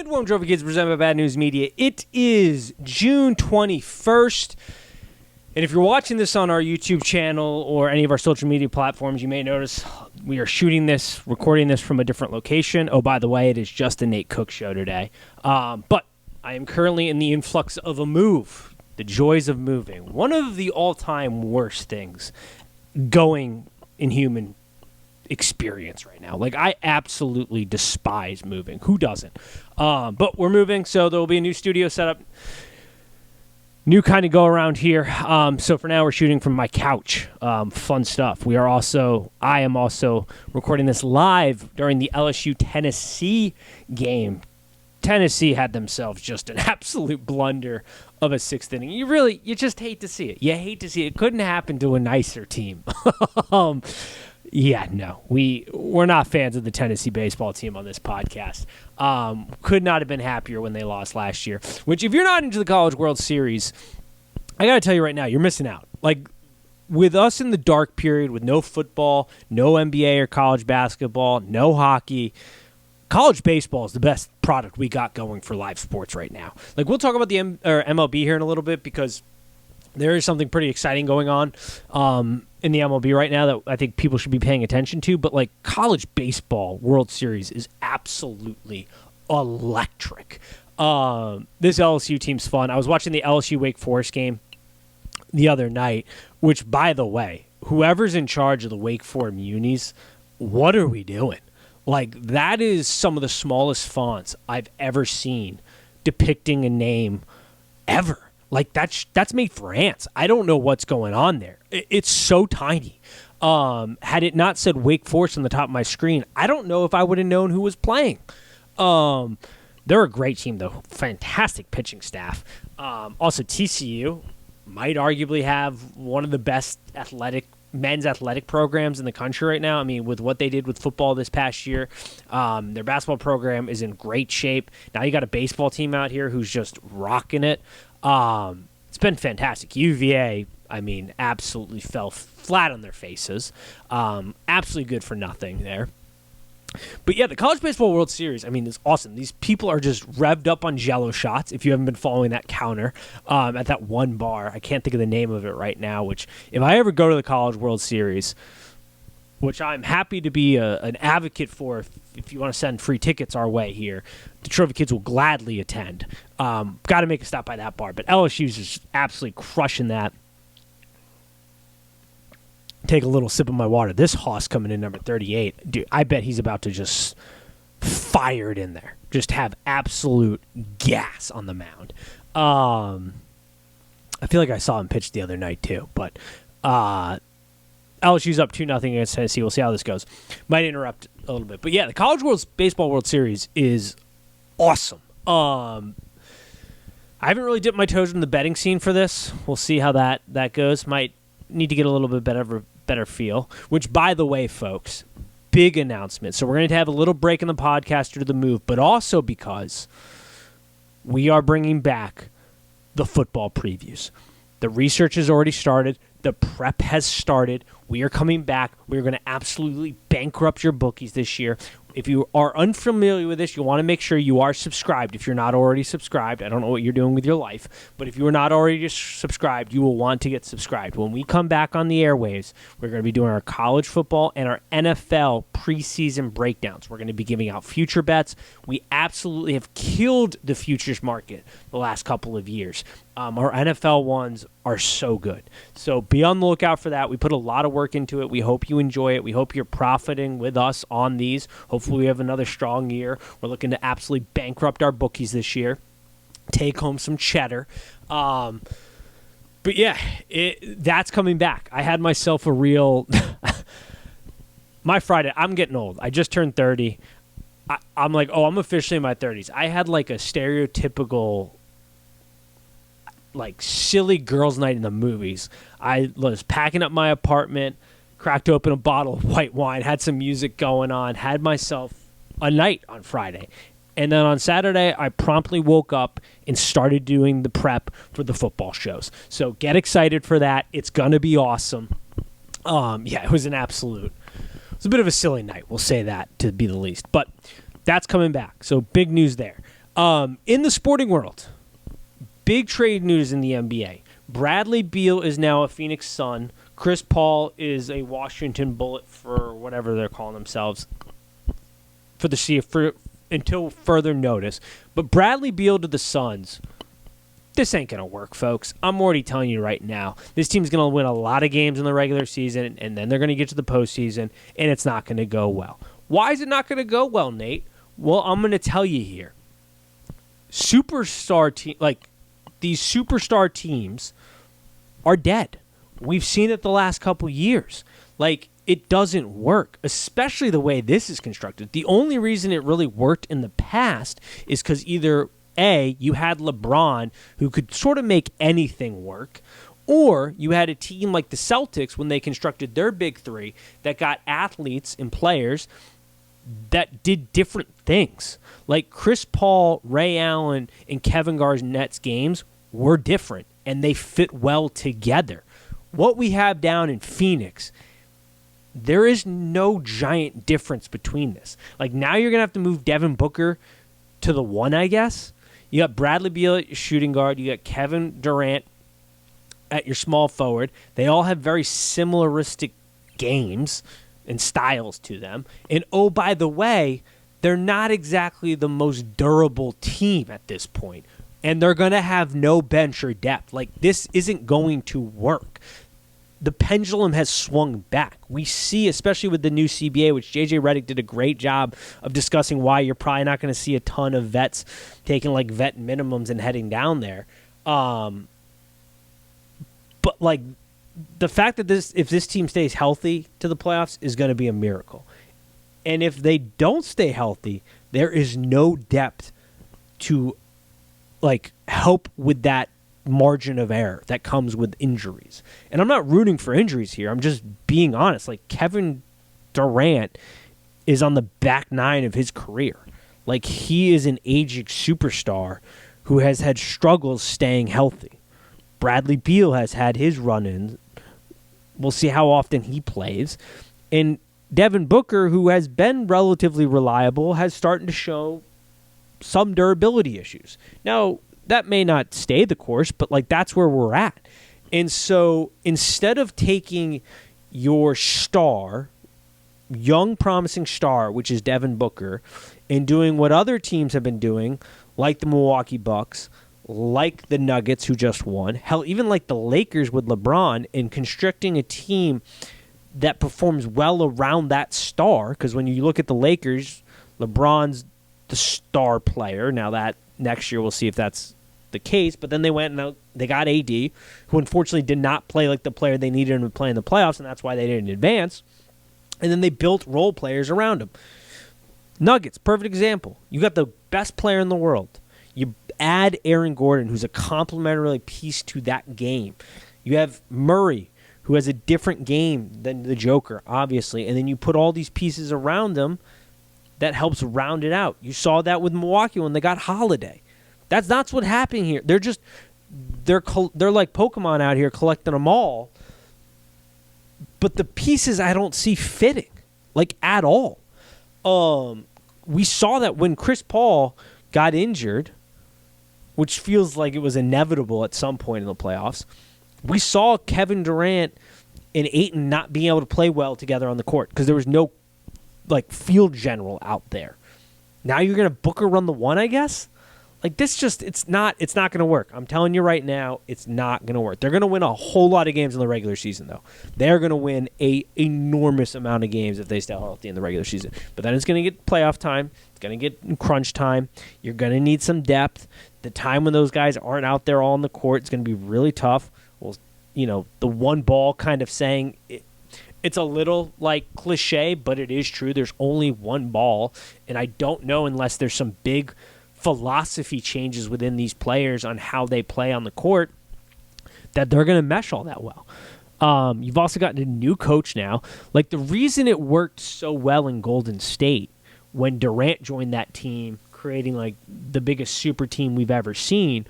And Warm Trophy Kids presented by Bad News Media. It is June 21st. And if you're watching this on our YouTube channel or any of our social media platforms, you may notice we are recording this from a different location. Oh, by the way, it is just a Nate Cook show today. But I am currently in the influx of a move. The joys of moving. One of the all-time worst things going in human experience right now. Like, I absolutely despise moving. Who doesn't? But we're moving, so there will be a new studio set up. New kind of go around here. So for now, we're shooting from my couch. Fun stuff. I am also recording this live during the LSU-Tennessee game. Tennessee had themselves just an absolute blunder of a sixth inning. You just hate to see it. You hate to see it. It couldn't happen to a nicer team. Yeah, no. We're not fans of the Tennessee baseball team on this podcast. Could not have been happier when they lost last year. Which, if you're not into the College World Series, I got to tell you right now, you're missing out. Like, with us in the dark period, with no football, no NBA or college basketball, no hockey, college baseball is the best product we got going for live sports right now. Like, we'll talk about the MLB here in a little bit because there is something pretty exciting going on in the MLB right now that I think people should be paying attention to. But, like, college baseball World Series is absolutely electric. This LSU team's fun. I was watching the LSU Wake Forest game the other night, which, by the way, whoever's in charge of the Wake Forest Munis, what are we doing? Like, that is some of the smallest fonts I've ever seen depicting a name ever. Like, that's made for ants. I don't know what's going on there. It's so tiny. Had it not said Wake Forest on the top of my screen, I don't know if I would have known who was playing. They're a great team, though. Fantastic pitching staff. Also, TCU might arguably have one of the best men's athletic programs in the country right now. I mean, with what they did with football this past year, their basketball program is in great shape. Now you got a baseball team out here who's just rocking it. It's been fantastic. UVA, I mean, absolutely fell flat on their faces. Absolutely good for nothing there. But yeah, the College Baseball World Series, I mean, it's awesome. These people are just revved up on Jello shots, if you haven't been following that counter at that one bar. I can't think of the name of it right now, which if I ever go to the College World Series, which I'm happy to be an advocate for if you want to send free tickets our way here, the Trophy Kids will gladly attend. Got to make a stop by that bar. But LSU's just absolutely crushing that. Take a little sip of my water. This Hoss coming in number 38, dude, I bet he's about to just fire it in there. Just have absolute gas on the mound. I feel like I saw him pitch the other night too. But LSU's up 2-0 against Tennessee. We'll see how this goes. Might interrupt a little bit. But yeah, the College Baseball World Series is awesome. I haven't really dipped my toes in the betting scene for this. We'll see how that goes. Might need to get a little bit better feel. Which, by the way, folks, big announcement. So we're going to have a little break in the podcast due to the move, but also because we are bringing back the football previews. The research has already started. The prep has started. We are coming back. We're going to absolutely bankrupt your bookies this year. If you are unfamiliar with this, you'll want to make sure you are subscribed. If you're not already subscribed, I don't know what you're doing with your life, but if you are not already subscribed, you will want to get subscribed. When we come back on the airwaves, we're going to be doing our college football and our NFL preseason breakdowns. We're going to be giving out future bets. We absolutely have killed the futures market the last couple of years. Our NFL ones are so good. So be on the lookout for that. We put a lot of work into it. We hope you enjoy it. We hope you're profiting with us on these. Hopefully we have another strong year. We're looking to absolutely bankrupt our bookies this year. Take home some cheddar. But yeah, that's coming back. I had myself a real... My Friday, I'm getting old. I just turned 30. I'm like, I'm officially in my 30s. I had like a stereotypical... like silly girls' night in the movies. I was packing up my apartment, cracked open a bottle of white wine, had some music going on, had myself a night on Friday. And then on Saturday, I promptly woke up and started doing the prep for the football shows. So get excited for that. It's going to be awesome. Yeah, it was a bit of a silly night. We'll say that to be the least. But that's coming back. So big news there. In the sporting world, big trade news in the NBA. Bradley Beal is now a Phoenix Sun. Chris Paul is a Washington Bullet for whatever they're calling themselves until further notice. But Bradley Beal to the Suns, this ain't going to work, folks. I'm already telling you right now. This team's going to win a lot of games in the regular season, and then they're going to get to the postseason, and it's not going to go well. Why is it not going to go well, Nate? Well, I'm going to tell you here. These superstar teams are dead. We've seen it the last couple years. It doesn't work, especially the way this is constructed. The only reason it really worked in the past is because either A, you had LeBron who could sort of make anything work, or you had a team like the Celtics when they constructed their big three that got athletes and players that did different things. Like Chris Paul, Ray Allen, and Kevin Garnett's games were different, and they fit well together. What we have down in Phoenix, there is no giant difference between this. Now you're going to have to move Devin Booker to the 1, I guess. You got Bradley Beal at your shooting guard. You got Kevin Durant at your small forward. They all have very similaristic games and styles to them. And, oh, by the way, they're not exactly the most durable team at this point. And they're going to have no bench or depth. This isn't going to work. The pendulum has swung back. We see, especially with the new CBA, which J.J. Redick did a great job of discussing why you're probably not going to see a ton of vets taking vet minimums and heading down there. But the fact that if this team stays healthy to the playoffs is going to be a miracle. And if they don't stay healthy, there is no depth to help with that margin of error that comes with injuries. And I'm not rooting for injuries here. I'm just being honest. Kevin Durant is on the back nine of his career. He is an aging superstar who has had struggles staying healthy. Bradley Beal has had his run-ins. We'll see how often he plays. And Devin Booker, who has been relatively reliable, has started to show some durability issues. Now, that may not stay the course, but that's where we're at. And so instead of taking your star, young promising star, which is Devin Booker, and doing what other teams have been doing, like the Milwaukee Bucks, like the Nuggets who just won, hell, even like the Lakers with LeBron, and constricting a team that performs well around that star, because when you look at the Lakers, LeBron's the star player. Now that next year we'll see if that's the case, but then they went and they got AD, who unfortunately did not play like the player they needed him to play in the playoffs, and that's why they didn't advance. And then they built role players around him. Nuggets, perfect example. You got the best player in the world. You add Aaron Gordon, who's a complementary piece to that game. You have Murray, who has a different game than the Joker, obviously, and then you put all these pieces around them that helps round it out. You saw that with Milwaukee when they got Holiday. That's what's happening here. They're like Pokemon out here collecting them all, but the pieces I don't see fitting, at all. We saw that when Chris Paul got injured, which feels like it was inevitable at some point in the playoffs. We saw Kevin Durant and Ayton not being able to play well together on the court because there was no field general out there. Now you're going to Booker run the one, I guess? It's not going to work. I'm telling you right now, it's not going to work. They're going to win a whole lot of games in the regular season, though. They're going to win a enormous amount of games if they stay healthy in the regular season. But then it's going to get playoff time. It's going to get crunch time. You're going to need some depth. The time when those guys aren't out there all on the court, it's going to be really tough. Well, the one ball kind of saying it's a little cliche, but it is true. There's only one ball, and I don't know unless there's some big philosophy changes within these players on how they play on the court that they're going to mesh all that well. You've also gotten a new coach now. The reason it worked so well in Golden State when Durant joined that team, creating the biggest super team we've ever seen,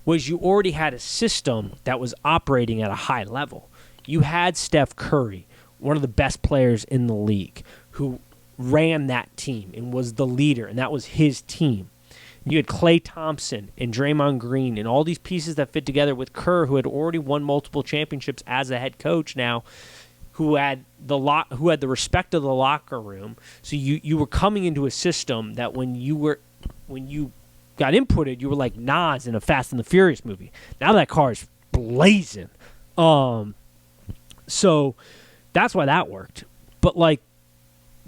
was you already had a system that was operating at a high level. You had Steph Curry, one of the best players in the league, who ran that team and was the leader, and that was his team. You had Klay Thompson and Draymond Green and all these pieces that fit together with Kerr, who had already won multiple championships as a head coach now, who had the respect of the locker room. So you were coming into a system that when you got inputted, you were like Nas in a Fast and the Furious movie. Now that car is blazing. So that's why that worked. But like,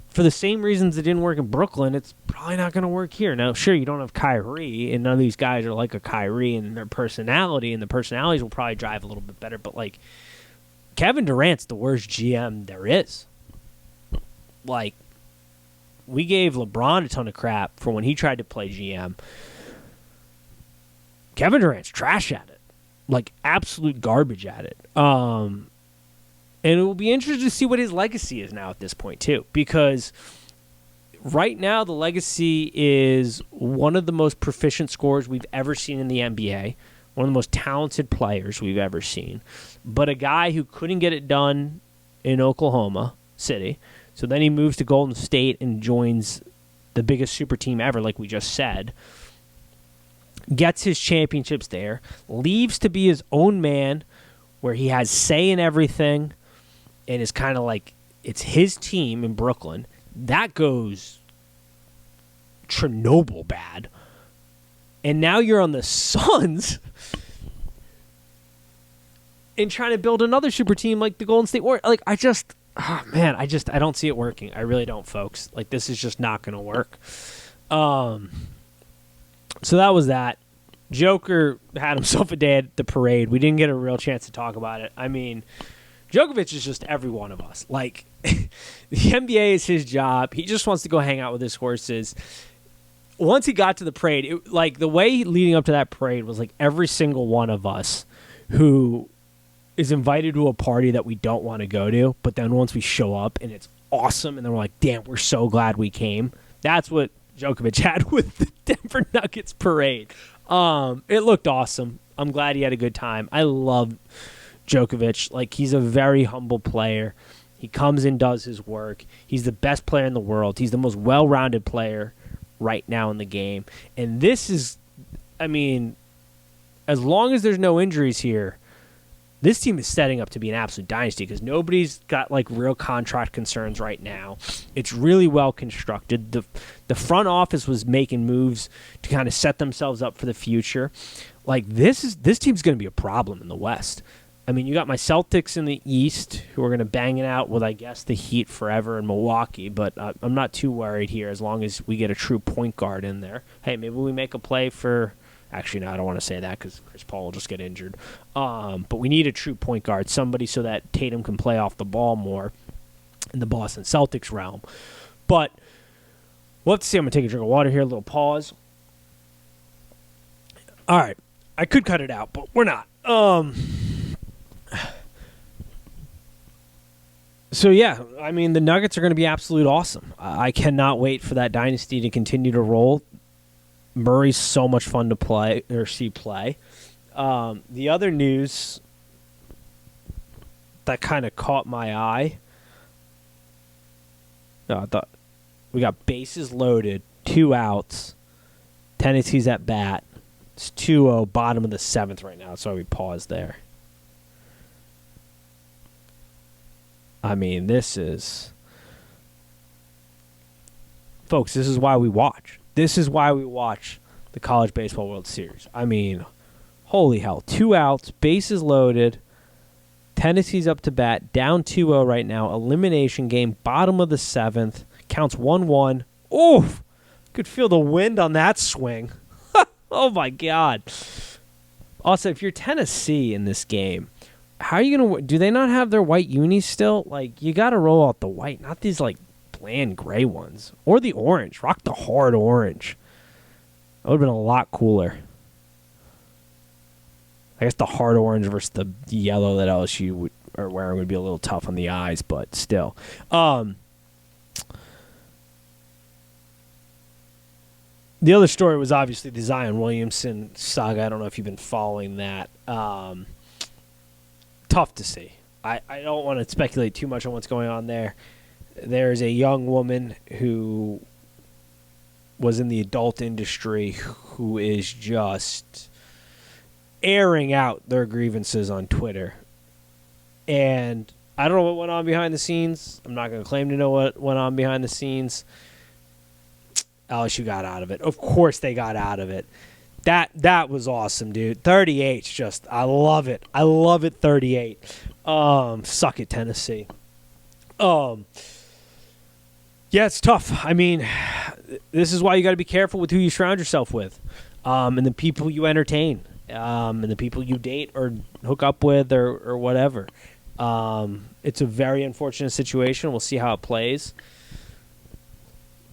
for the same reasons it didn't work in Brooklyn, it's probably not going to work here. Now, sure, you don't have Kyrie, and none of these guys are like a Kyrie in their personality, and the personalities will probably drive a little bit better. But like, Kevin Durant's the worst GM there is. Like, we gave LeBron a ton of crap for when he tried to play GM. Kevin Durant's trash at it. Like, absolute garbage at it. And it will be interesting to see what his legacy is now at this point, too. Because right now, the legacy is one of the most proficient scorers we've ever seen in the NBA. One of the most talented players we've ever seen. But a guy who couldn't get it done in Oklahoma City. So then he moves to Golden State and joins the biggest super team ever, like we just said. Gets his championships there. Leaves to be his own man, where he has say in everything. And it's kind of like it's his team in Brooklyn. That goes Chernobyl bad. And now you're on the Suns and trying to build another super team like the Golden State Warriors. Like, I don't see it working. I really don't, folks. Like, this is just not going to work. So that was that. Joker had himself a day at the parade. We didn't get a real chance to talk about it. I mean, Djokovic is just every one of us. Like, the NBA is his job. He just wants to go hang out with his horses. Once he got to the parade, like, the way leading up to that parade was like every single one of us who is invited to a party that we don't want to go to, but then once we show up and it's awesome, and then we're like, damn, we're so glad we came. That's what Djokovic had with the Denver Nuggets parade. It looked awesome. I'm glad he had a good time. I love Djokovic. Like, he's a very humble player. He comes and does his work. He's the best player in the world. He's the most well-rounded player right now in the game. And this is, I mean, as long as there's no injuries here, this team is setting up to be an absolute dynasty because nobody's got like real contract concerns right now. It's really well constructed. The front office was making moves to kind of set themselves up for the future. Like, this team's going to be a problem in the West. I mean, you got my Celtics in the East who are going to bang it out with, I guess, the Heat forever in Milwaukee, but I'm not too worried here as long as we get a true point guard in there. Hey, maybe we make a play for – actually, no, I don't want to say that because Chris Paul will just get injured. But we need a true point guard, somebody so that Tatum can play off the ball more in the Boston Celtics realm. But we'll have to see. I'm going to take a drink of water here, a little pause. All right. I could cut it out, but we're not. So, yeah, I mean, the Nuggets are going to be absolute awesome. I cannot wait for that dynasty to continue to roll. Murray's so much fun to play or see play. The other news that kind of caught my eye, I thought we got bases loaded, 2 outs, Tennessee's at bat. It's 2-0, bottom of the 7th right now. That's why we paused there. I mean, this is... Folks, this is why we watch. This is why we watch the College Baseball World Series. I mean, holy hell. 2 outs, bases loaded. Tennessee's up to bat, down 2-0 right now. Elimination game, bottom of the 7th. Counts 1-1. Oof! Could feel the wind on that swing. Oh, my God. Also, if you're Tennessee in this game, how are you going to... Do they not have their white unis still? Like, you got to roll out the white, not these, like, bland gray ones. Or the orange. Rock the hard orange. That would have been a lot cooler. I guess the hard orange versus the yellow that LSU are wearing would be a little tough on the eyes, but still. The other story was obviously the Zion Williamson saga. I don't know if you've been following that. Tough to see. I don't want to speculate too much on what's going on there. There's a young woman who was in the adult industry who is just airing out their grievances on Twitter. And I don't know what went on behind the scenes. I'm not going to claim to know what went on behind the scenes. LSU got out of it. Of course they got out of it. That was awesome, dude. 38's just, I love it. I love it, 38. Suck it, Tennessee. Yeah, it's tough. I mean, this is why you got to be careful with who you surround yourself with, and the people you entertain, and the people you date or hook up with or whatever. It's a very unfortunate situation. We'll see how it plays.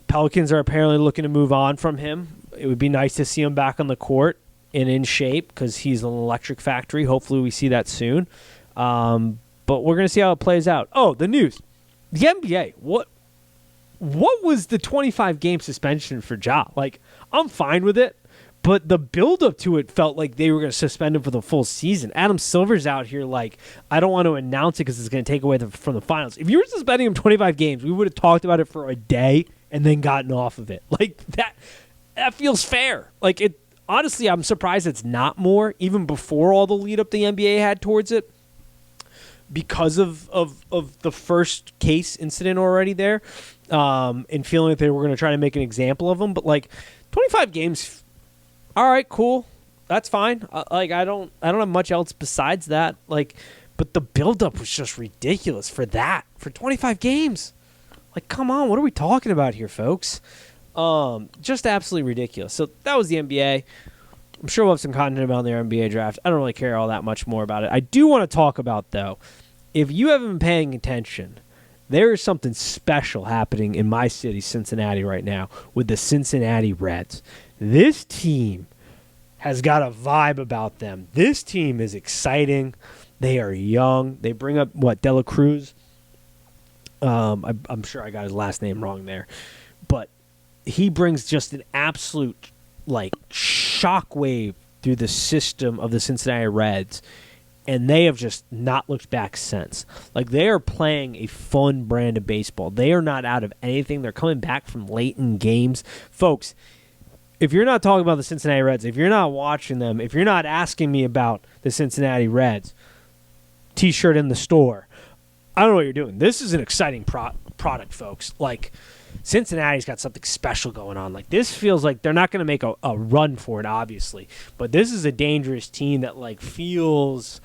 Pelicans are apparently looking to move on from him. It would be nice to see him back on the court and in shape because he's an electric factory. Hopefully we see that soon. But we're going to see how it plays out. Oh, the news. The NBA. What was the 25-game suspension for Ja? Like, I'm fine with it, but the build-up to it felt like they were going to suspend him for the full season. Adam Silver's out here like, I don't want to announce it because it's going to take away from the finals. If you were suspending him 25 games, we would have talked about it for a day and then gotten off of it. Like, that feels fair. Like, it. Honestly, I'm surprised it's not more, even before all the lead-up the NBA had towards it, because of the first case incident already there, and feeling that they were going to try to make an example of him. But, like, 25 games, all right, cool. That's fine. I don't have much else besides that. Like, but the build-up was just ridiculous for that. For 25 games. Like, come on, what are we talking about here, folks? Just absolutely ridiculous. So that was the NBA. I'm sure we'll have some content about the NBA draft. I don't really care all that much more about it. I do want to talk about, though, if you haven't been paying attention, there is something special happening in my city, Cincinnati, right now with the Cincinnati Reds. This team has got a vibe about them. This team is exciting. They are young. They bring up, Dela Cruz? I'm sure I got his last name wrong there. But he brings just an absolute, shockwave through the system of the Cincinnati Reds. And they have just not looked back since. Like, they are playing a fun brand of baseball. They are not out of anything. They're coming back from late in games. Folks, if you're not talking about the Cincinnati Reds, if you're not watching them, if you're not asking me about the Cincinnati Reds, T-shirt in the store, I don't know what you're doing. This is an exciting product, folks. Like, Cincinnati's got something special going on. Like, this feels like they're not going to make a run for it, obviously. But this is a dangerous team that, feels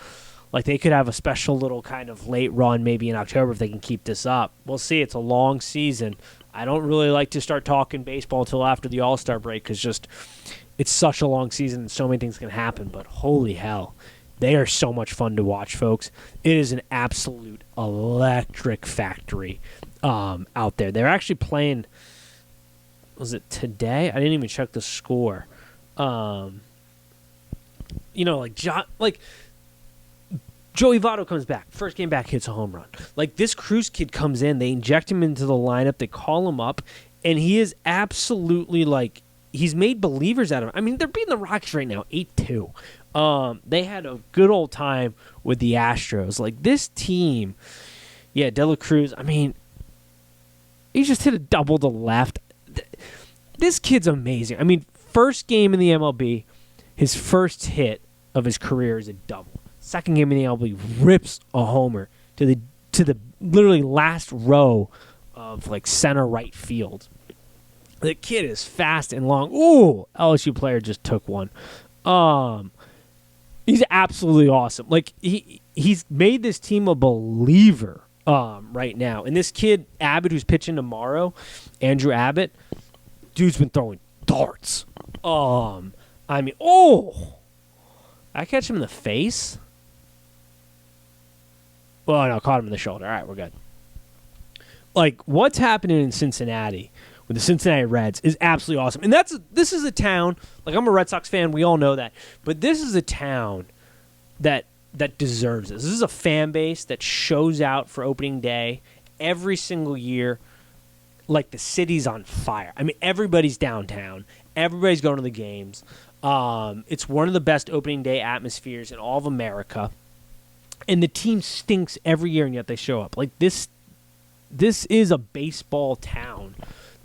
like they could have a special little kind of late run maybe in October if they can keep this up. We'll see. It's a long season. I don't really like to start talking baseball until after the All-Star break because it's such a long season and so many things can happen. But holy hell. They are so much fun to watch, folks. It is an absolute electric factory out there. They're actually playing, was it today? I didn't even check the score. Joey Votto comes back. First game back, hits a home run. Like, this Cruz kid comes in. They inject him into the lineup. They call him up. And he is absolutely, he's made believers out of him. I mean, they're beating the Rockies right now, 8-2. They had a good old time with the Astros. Like, this team, Dela Cruz, I mean, he just hit a double to left. This kid's amazing. I mean, first game in the MLB, his first hit of his career is a double. Second game in the MLB, rips a homer to the literally last row of, center right field. The kid is fast and long. Ooh, LSU player just took one. He's absolutely awesome. He's made this team a believer right now. And this kid, Abbott, who's pitching tomorrow, Andrew Abbott, dude's been throwing darts. I catch him in the face. Well, no, caught him in the shoulder. All right, we're good. What's happening in Cincinnati with the Cincinnati Reds is absolutely awesome. And this is a town, I'm a Red Sox fan, we all know that, but this is a town that deserves this. This is a fan base that shows out for opening day every single year like the city's on fire. I mean, everybody's downtown. Everybody's going to the games. It's one of the best opening day atmospheres in all of America. And the team stinks every year, and yet they show up. This is a baseball town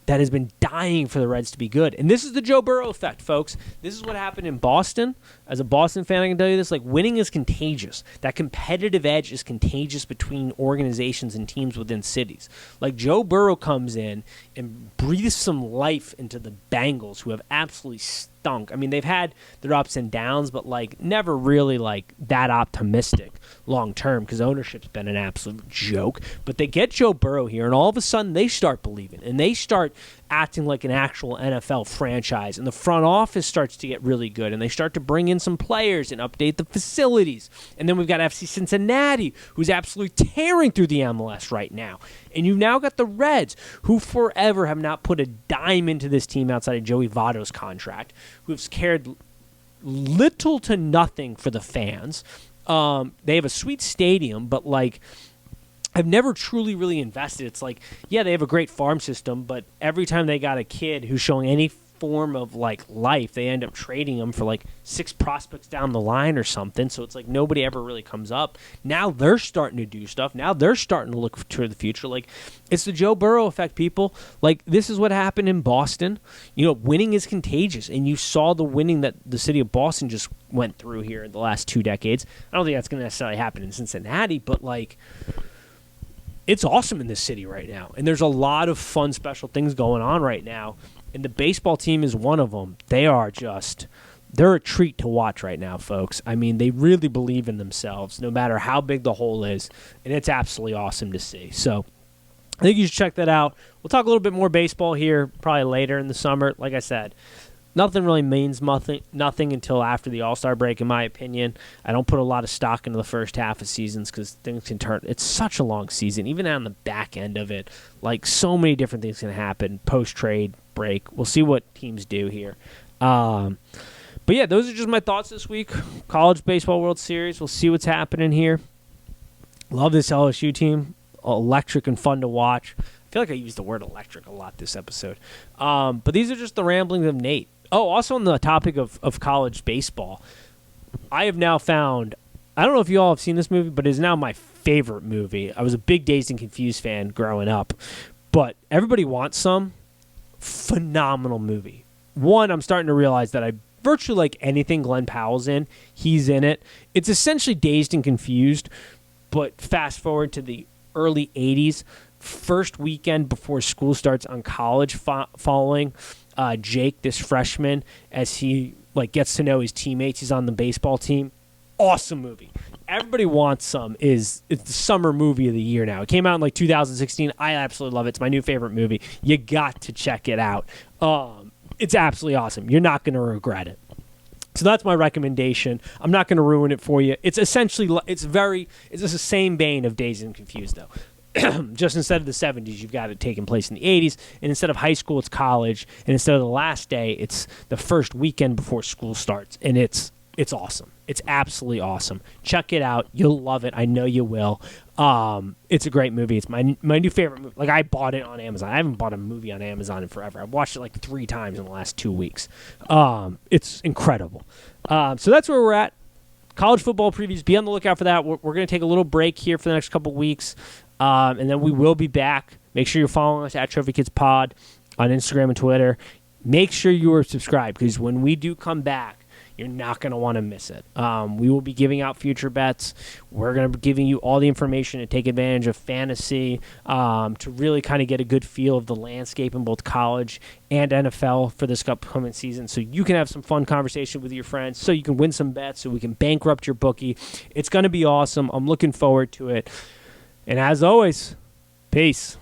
that has been dying for the Reds to be good. And this is the Joe Burrow effect, folks. This is what happened in Boston. As a Boston fan, I can tell you this, like, winning is contagious. That competitive edge is contagious between organizations and teams within cities. Like, Joe Burrow comes in and breathes some life into the Bengals, who have absolutely stunk. I mean, they've had their ups and downs, but, like, never really, like, that optimistic long term, because ownership's been an absolute joke. But they get Joe Burrow here, and all of a sudden they start believing, and they start acting like an actual NFL franchise, and the front office starts to get really good, and they start to bring in some players and update the facilities. And then we've got FC Cincinnati, who's absolutely tearing through the MLS right now. And you've now got the Reds, who forever have not put a dime into this team outside of Joey Votto's contract, who've cared little to nothing for the fans. They have a sweet stadium, but, like, I've never truly really invested. It's like, yeah, they have a great farm system, but every time they got a kid who's showing any form of, like, life, they end up trading them for, like, 6 prospects down the line or something. So it's like nobody ever really comes up. Now they're starting to do stuff. Now they're starting to look to the future. Like, it's the Joe Burrow effect, people. Like, this is what happened in Boston. You know, winning is contagious, and you saw the winning that the city of Boston just went through here in the last 2 decades. I don't think that's going to necessarily happen in Cincinnati, but, like, it's awesome in this city right now. And there's a lot of fun, special things going on right now. And the baseball team is one of them. They're a treat to watch right now, folks. I mean, they really believe in themselves, no matter how big the hole is. And it's absolutely awesome to see. So I think you should check that out. We'll talk a little bit more baseball here probably later in the summer. Like I said, nothing really means nothing until after the All-Star break, in my opinion. I don't put a lot of stock into the first half of seasons because things can turn. It's such a long season, even on the back end of it. Like, so many different things can happen post-trade break. We'll see what teams do here. But, yeah, those are just my thoughts this week. College Baseball World Series. We'll see what's happening here. Love this LSU team. Electric and fun to watch. I feel like I used the word electric a lot this episode. But these are just the ramblings of Nate. Oh, also on the topic of college baseball, I have now found, I don't know if you all have seen this movie, but it is now my favorite movie. I was a big Dazed and Confused fan growing up, but Everybody Wants Some, phenomenal movie. One, I'm starting to realize that I virtually like anything Glenn Powell's in, he's in it. It's essentially Dazed and Confused, but fast forward to the early 80s, first weekend before school starts on college, following Jake, this freshman, as he, like, gets to know his teammates. He's on the baseball team. Awesome movie. Everybody Wants Some it's the summer movie of the year now. It came out in, like, 2016. I absolutely love it. It's my new favorite movie. You got to check it out. It's absolutely awesome. You're not going to regret it. So that's my recommendation. I'm not going to ruin it for you. It's essentially, it's the same vein of Dazed and Confused, though. Just instead of the 70s, you've got it taking place in the 80s, and instead of high school, it's college, and instead of the last day, it's the first weekend before school starts, and it's awesome. It's absolutely awesome. Check it out. You'll love it. I know you will. It's a great movie. It's my new favorite movie. Like, I bought it on Amazon. I haven't bought a movie on Amazon in forever. I've watched it like 3 times in the last 2 weeks. It's incredible. So that's where we're at. College football previews. Be on the lookout for that. We're going to take a little break here for the next couple weeks. And then we will be back. Make sure you're following us at Trophy Kids Pod on Instagram and Twitter. Make sure you are subscribed, because when we do come back, you're not going to want to miss it. We will be giving out future bets. We're going to be giving you all the information to take advantage of fantasy, to really kind of get a good feel of the landscape in both college and NFL for this upcoming season, so you can have some fun conversation with your friends, so you can win some bets, so we can bankrupt your bookie. It's going to be awesome. I'm looking forward to it. And as always, peace.